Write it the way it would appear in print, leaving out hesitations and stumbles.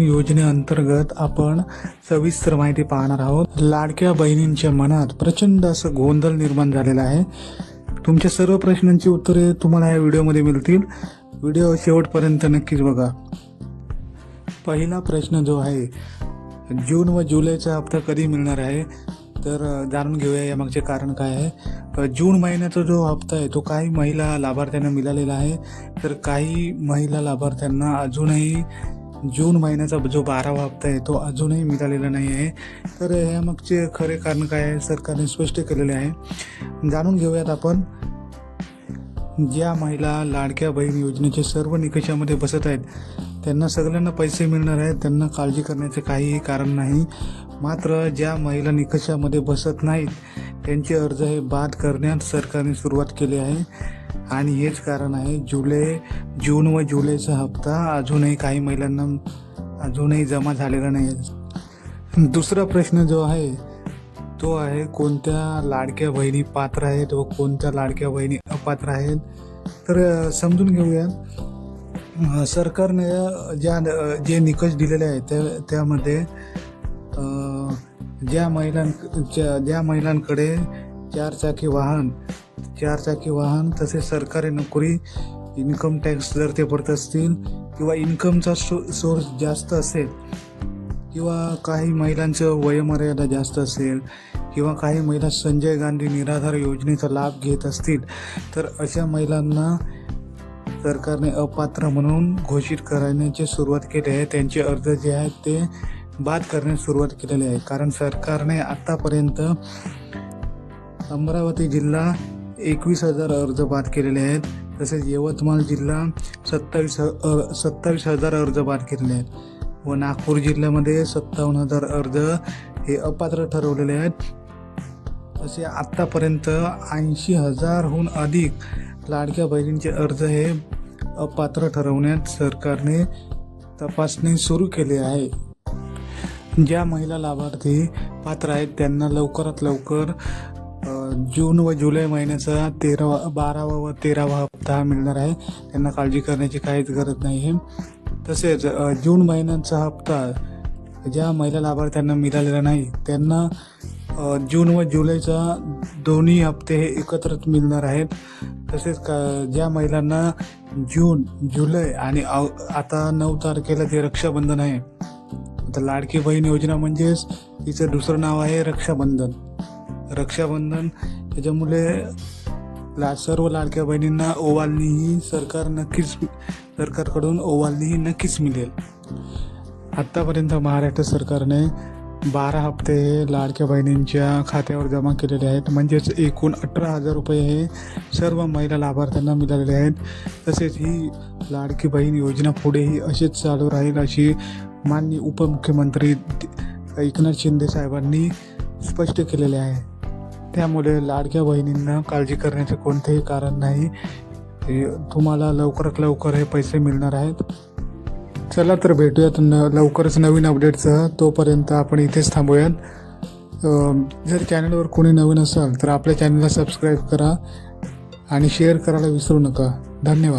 योजनेअंतर्गत आपण सविस्तर माहिती पाहणार आहोत। लाडक्या बहिणींच्या मनात प्रचंड असं गोंधळ निर्माण झालेला आहे। तुमच्या सर्व प्रश्नांची उत्तरे तुम्हाला या व्हिडिओमध्ये मिळतील। व्हिडिओ शेवटपर्यंत नक्कीच बघा। पहिला प्रश्न जो आहे, जून व जुलैचा हप्ता कधी मिळणार आहे, तर जाणून घेऊया यामागचे कारण काय आहे। जून महिन्याचा जो हप्ता आहे तो काही महिला लाभार्थ्यांना मिळालेला आहे, तर काही महिला लाभार्थ्यांना अजूनही जून महिन्याचा जो 12वा हप्ता आहे तो अजूनही मिळालेला नाही आहे। तर यामागचे खरे कारण काय आहे सरकारने स्पष्ट केलेले आहे। जाणून घेऊयात आपण। ज्या महिला लाडक्या बहीण योजनेचे सर्व निकषामध्ये बसत आहेत त्यांना सगळ्यांना पैसे मिळणार आहेत, त्यांना काळजी करण्याचे काहीही कारण नाही। मात्र ज्या महिला निकषामध्ये बसत नाहीत त्यांचे अर्ज हे बाद करण्यास सरकारने सुरुवात केली आहे आणि हेच कारण आहे जून व जुलैचा हप्ता अजूनही काही महिलांना अजूनही जमा झालेला नाही आहे। दुसरा प्रश्न जो आहे तो आहे, कोणत्या लाडक्या बहिणी पात्र आहेत व कोणत्या लाडक्या बहिणी अपात्र आहेत। तर समजून घेऊया। सरकारने जे निकष दिलेले आहेत त्यामध्ये ज्या महिलांकडे चारचाकी वाहन तसेच सरकारी नोकरी, इन्कम टॅक्स जर ते भरत असतील किंवा इन्कमचा सोर्स जास्त असेल किंवा काही महिलांचं वयोमर्यादा जास्त असेल किंवा काही महिला संजय गांधी निराधार योजनेचा लाभ घेत असतील, तर अशा महिलांना सरकारने अपात्र म्हणून घोषित करण्याची सुरुवात केली आहे। त्यांचे अर्ज जे आहेत ते बाद करण्यास सुरुवात केलेली आहे। कारण सरकारने आतापर्यंत अमरावती जिल्हा 21,000 अर्ज बाद केलेले आहेत, तसेच यवतमाळ जिल्हा 27,000 अर्ज बाद केलेले आहेत व नागपूर जिल्ह्यामध्ये 57,000 अर्ज हे अपात्र ठरवलेले आहेत। असे आत्तापर्यंत 80,000हून अधिक लाडक्या बहिणींचे अर्ज हे अपात्र ठरवण्यात सरकारने तपासणी सुरू केली आहे। ज्या महिला लाभार्थी पात्र आहेत त्यांना लवकरात लवकर जून व जुलै महिन्याचा 12वा व 13वा हप्ता मिळणार आहे। त्यांना काळजी करण्याची काहीच गरज नाही आहे। तसेच जून महिन्याचा हप्ता ज्या महिला लाभार्थ्यांना मिळालेला नाही त्यांना जून व जुलैचा दोन्ही हप्ते हे एकत्रित मिळणार आहेत। तसेच ज्या महिलांना जून, जुलै आणि आता 9 तारखेला जे रक्षाबंधन आहे, आता लाडकी बहीण योजना म्हणजेच तिचं दुसरं नाव आहे रक्षाबंधन। त्याच्यामुळे सर्व लाडक्या बहिणींना ओवाळणी ही सरकारकडून ओवाळणी नक्कीच मिळेल। आत्तापर्यंत महाराष्ट्र सरकारने 12 हप्ते हे लाडक्या बहिणींच्या खात्यावर जमा केलेले आहेत, म्हणजेच एकूण 18,000 रुपये हे सर्व महिला लाभार्थ्यांना मिळालेले आहेत। तसेच ही लाडकी बहीण योजना पुढेही अशीच चालू राहील अशी माननीय उपमुख्यमंत्री एकनाथ शिंदे साहेबांनी स्पष्ट केलेले आहे। त्यामुळे लाडक्या बहिणींना काळजी करण्याचे कोणतेही कारण नाही। तुम्हाला लवकरात लवकर हे पैसे मिळणार आहेत। चला तर भेटूयात लवकरच नवीन अपडेटसह। तोपर्यंत आपण इथेच थांबूयात। जर चॅनलवर कोणी नवीन असाल तर आपल्या चॅनलला सबस्क्राईब करा आणि शेअर करायला विसरू नका। धन्यवाद।